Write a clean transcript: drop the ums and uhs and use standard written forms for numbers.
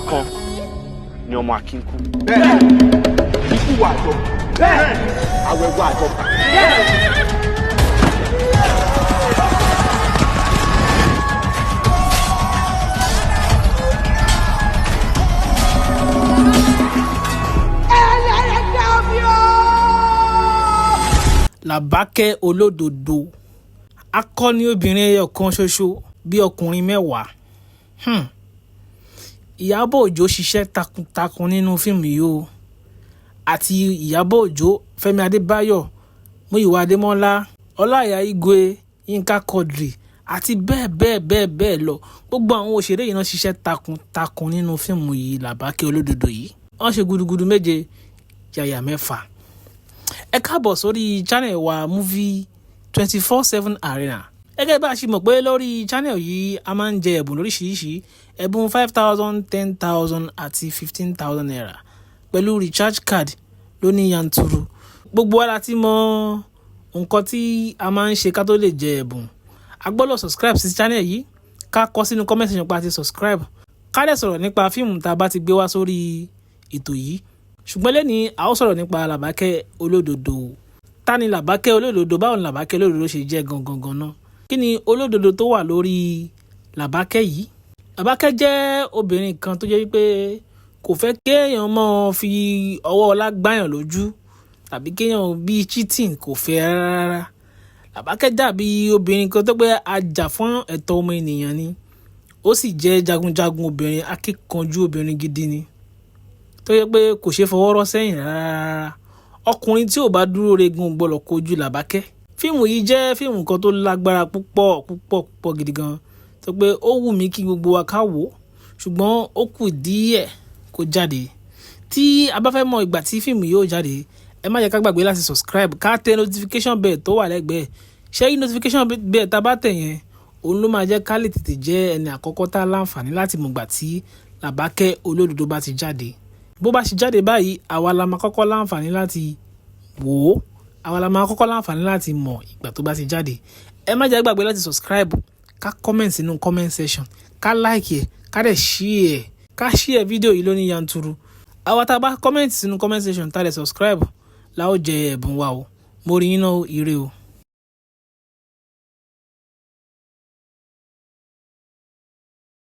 kan ni ọmọ Akínkú. Bẹ́ẹ̀ ikú wà jọ. Bẹ́ẹ̀ àwẹ̀ wà jọ. Làbákẹ́ olódodo akọni obìnrin ẹyọ kan ṣoṣo bí ọkùnrin mẹ́wàá. Ìyábọ̀ Òjó ṣiṣẹ́ takuntakun nínú fíìmù yìí o, àti Ìyábọ̀ Òjó, Fẹ́mi Adébáyọ̀, Múyìwá Adémọ́lá, Ọláìyá Igwe, Yínká Quadri àti bẹ́ẹ̀ lọ. Gbogbo àwọn òṣèré yìí náà ṣiṣẹ́ takuntakun nínú fíìmù yìí Làbákẹ́ olódodo yìí. Wọ́n ṣe gudugudu méje yàyà mẹ́fà. Ẹ káàbọ̀ sórí channel wa Movie 24/7 Arena. Gẹ́gẹ́ bá a ṣe mọ̀ pé lórí channel yìí a máa ń jẹ ẹ̀bùn lóríṣiríṣi, ẹ̀bùn 5,000, 10,000 àti 15,000 naira pẹ̀lú recharge card lóní yanturu. Gbogbo wa la ti mọ nǹkan tí a máa ń ṣe ká tó lè jẹ ẹ̀bùn. A gbọ́dọ̀ subscribe sí channel yìí, ká kọ sínú comment section pa ti subscribe, ká dẹ̀ sọ̀rọ̀ nípa fíìmù tá a bá ti gbé wá sórí ètò yìí. Ṣùgbọ́n lẹ́ni a ó sọ̀rọ̀ nípa Làbákẹ́ olódodo. Ta ni Làbákẹ́ olódodo? Báwo ni Làbákẹ́ olódodo ṣe jẹ́ gangan náà? Kí ni olódodo tó wà lórí Làbákẹ́ yìí? Làbákẹ́ jẹ́ obìnrin kan tó jẹ́ wípé kò fẹ́ kéèyàn máa fi ọwọ́ ọlá gbáyàn lójú tàbí kéèyàn bí cheating, kò fẹ́ rárá. Làbákẹ́ dàbí obìnrin kan tó pé ajà fún ẹ̀tọ́ ọmọ ènìyàn ni. Ó sì jẹ́ jagunjagun obìnrin, akíkanjú obìnrin gidi ni, tó yẹ pé kò ṣe fọwọ́ rọ́ sẹ́yìn rárá. Ọkùnrin tí ò bá dúró regun gbọ́dọ̀ kojú Làbákẹ́. Fíìmù yìí jẹ́ fíìmù kan tó lágbára púpọ̀ gidi gan, tó pé ó wù mí kí gbogbo wa ká wò, ṣùgbọ́n ó kù díẹ̀ kó jáde. Tí a bá fẹ́ mọ ìgbà tí fíìmù yóò jáde, ẹ má jẹ́ ká gbàgbé láti subscribe, ká tẹ notification bell tó wà lẹ́gbẹ̀ẹ́. Ṣé notification bell tá bá tẹ̀ yẹn, òun ló máa jẹ́ ká lè tètè jẹ́ ẹni àkọ́kọ́ tá láǹfààní láti mọ̀ ìgbà tí Làbákẹ́ olódodo bá ti jáde. Bó bá ṣe jáde báyìí, àwa la máa kọ́kọ́ láǹfààní láti wò ó, àwa la máa kọ́kọ́ láǹfààní láti mọ̀ ìgbà tó bá ti jáde. Ẹ má jẹ́ gbàgbé láti subscribe, ká comment sínú comment section, ká like ẹ̀, ká dẹ̀ share fídíò yìí lóní yanturu. Àwa tá bá comment sínú comment section tá dẹ̀ subscribe la ó jẹ ẹ̀bùn wa o. Mo rí yín náà, ire o.